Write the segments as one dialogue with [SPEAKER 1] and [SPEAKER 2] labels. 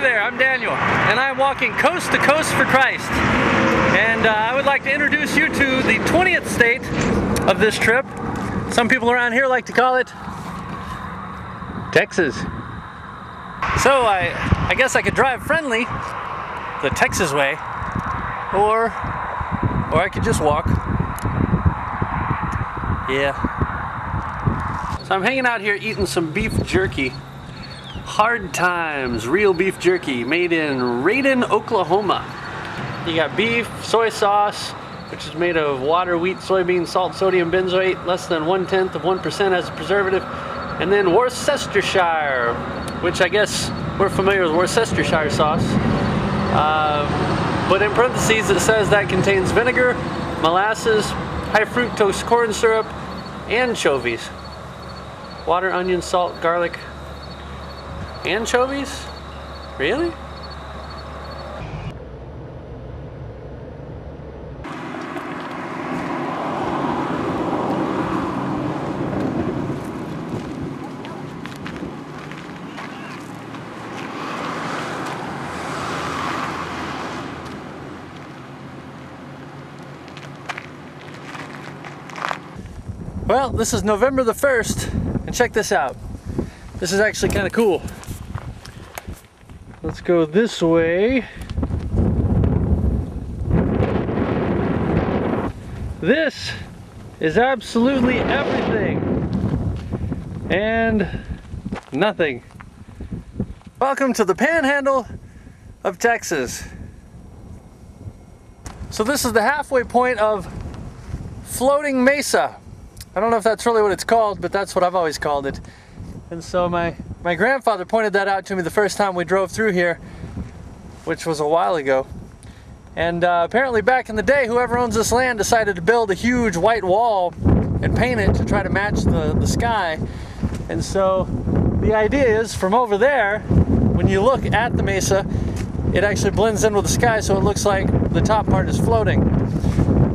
[SPEAKER 1] there, I'm Daniel, and I'm walking coast to coast for Christ. And I would like to introduce you to the 20th state of this trip. Some people around here like to call it Texas. So I guess I could drive friendly the Texas way, or I could just walk. Yeah. So I'm hanging out here eating some beef jerky. Hard Times real beef jerky made in Raiden, Oklahoma. You got beef, soy sauce, which is made of water, wheat, soybean, salt, sodium benzoate, less than 1/10 of 1% as a preservative, and then Worcestershire, which I guess we're familiar with Worcestershire sauce. But in parentheses it says that contains vinegar, molasses, high fructose corn syrup, anchovies. Water, onion, salt, garlic. Anchovies? Really? Well, this is November the 1st, and check this out. This is actually kind of cool. Let's go this way. This is absolutely everything and nothing. Welcome to the Panhandle of Texas. So this is the halfway point of Floating Mesa. I don't know if that's really what it's called, but that's what I've always called it. And so my grandfather pointed that out to me the first time we drove through here, which was a while ago. And apparently back in the day, whoever owns this land decided to build a huge white wall and paint it to try to match the sky. And so the idea is, from over there, when you look at the mesa, it actually blends in with the sky, so it looks like the top part is floating,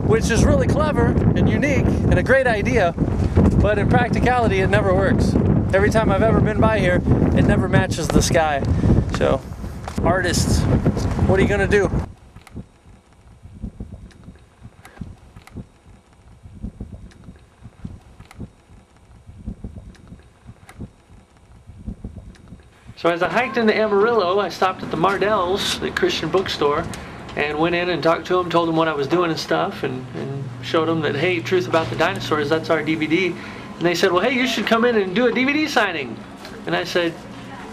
[SPEAKER 1] which is really clever and unique and a great idea, but in practicality it never works. Every time I've ever been by here, it never matches the sky. So, artists, what are you gonna do? So as I hiked into Amarillo, I stopped at the Mardells, the Christian Bookstore, and went in and talked to them, told them what I was doing and stuff, and showed them that, hey, Truth About the Dinosaurs, that's our DVD. And they said, well, hey, you should come in and do a DVD signing. And I said,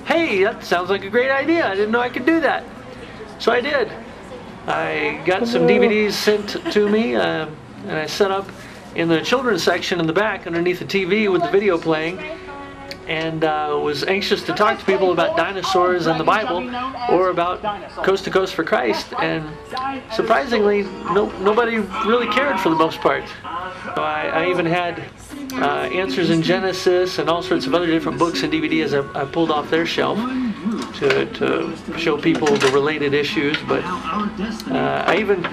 [SPEAKER 1] hey, that sounds like a great idea. I didn't know I could do that. So I did. I got some DVDs sent to me, and I set up in the children's section in the back underneath the TV with the video playing, and was anxious to talk to people about dinosaurs and the Bible, or about Coast to Coast for Christ. And surprisingly, nobody really cared for the most part. So I even had Answers in Genesis and all sorts of other different books and DVDs I pulled off their shelf to show people the related issues. But I even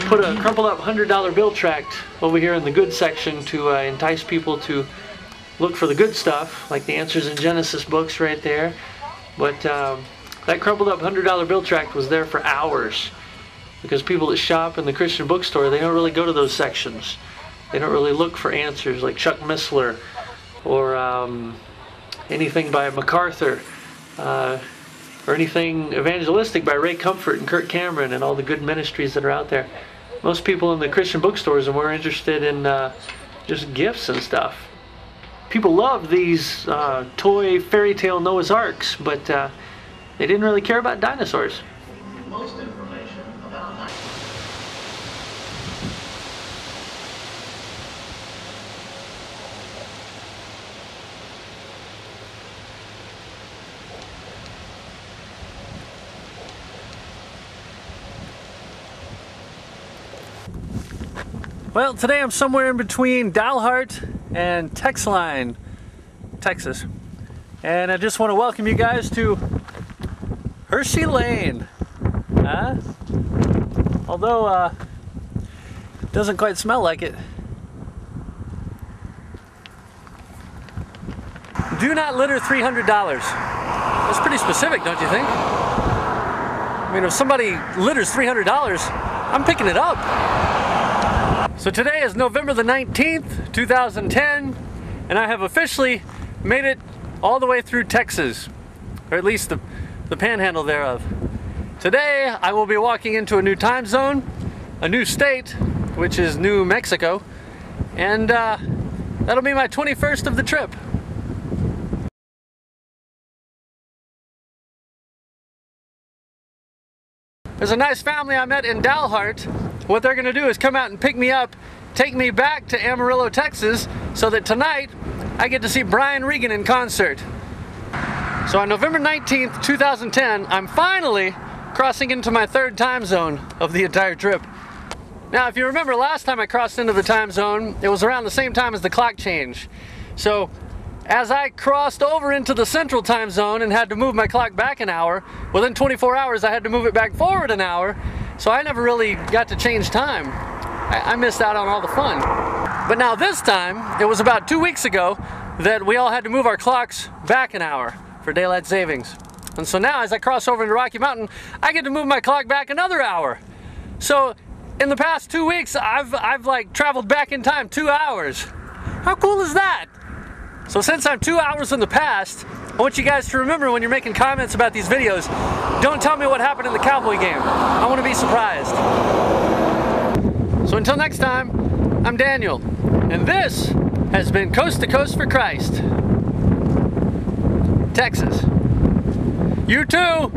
[SPEAKER 1] put a crumpled up $100 bill tract over here in the good section to entice people to look for the good stuff, like the Answers in Genesis books right there. But that crumpled up $100 bill tract was there for hours, because people that shop in the Christian Bookstore, they don't really go to those sections. They don't really look for answers like Chuck Missler or anything by MacArthur, or anything evangelistic by Ray Comfort and Kurt Cameron and all the good ministries that are out there. Most people in the Christian bookstores are more interested in just gifts and stuff. People love these toy fairy tale Noah's Arks, but they didn't really care about dinosaurs. Most information about Well, today I'm somewhere in between Dalhart and Texline, Texas. And I just want to welcome you guys to Hershey Lane. Although it doesn't quite smell like it. Do not litter $300. That's pretty specific, don't you think? I mean, if somebody litters $300, I'm picking it up. So today is November the 19th, 2010, and I have officially made it all the way through Texas, or at least the panhandle thereof. Today, I will be walking into a new time zone, a new state, which is New Mexico, and that'll be my 21st of the trip. There's a nice family I met in Dalhart. What they're gonna do is come out and pick me up, take me back to Amarillo, Texas, so that tonight I get to see Brian Regan in concert. So on November 19th, 2010, I'm finally crossing into my third time zone of the entire trip. Now, if you remember last time I crossed into the time zone, it was around the same time as the clock change. So as I crossed over into the central time zone and had to move my clock back an hour, within 24 hours I had to move it back forward an hour, so I never really got to change time. I missed out on all the fun. But now this time, it was about 2 weeks ago that we all had to move our clocks back an hour for daylight savings. And so now as I cross over into Rocky Mountain, I get to move my clock back another hour. So in the past 2 weeks, I've like traveled back in time 2 hours. How cool is that? So since I'm 2 hours in the past, I want you guys to remember when you're making comments about these videos, don't tell me what happened in the Cowboy game. I want to be surprised. So until next time, I'm Daniel, and this has been Coast to Coast for Christ. Texas. You too!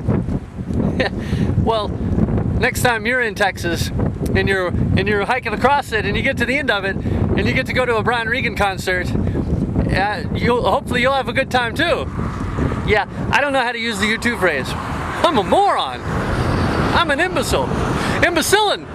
[SPEAKER 1] Well, next time you're in Texas, and you're hiking across it, and you get to the end of it, and you get to go to a Brian Regan concert, hopefully you'll have a good time too. Yeah, I don't know how to use the YouTube phrase. I'm a moron. I'm an imbecile. Imbecilin'.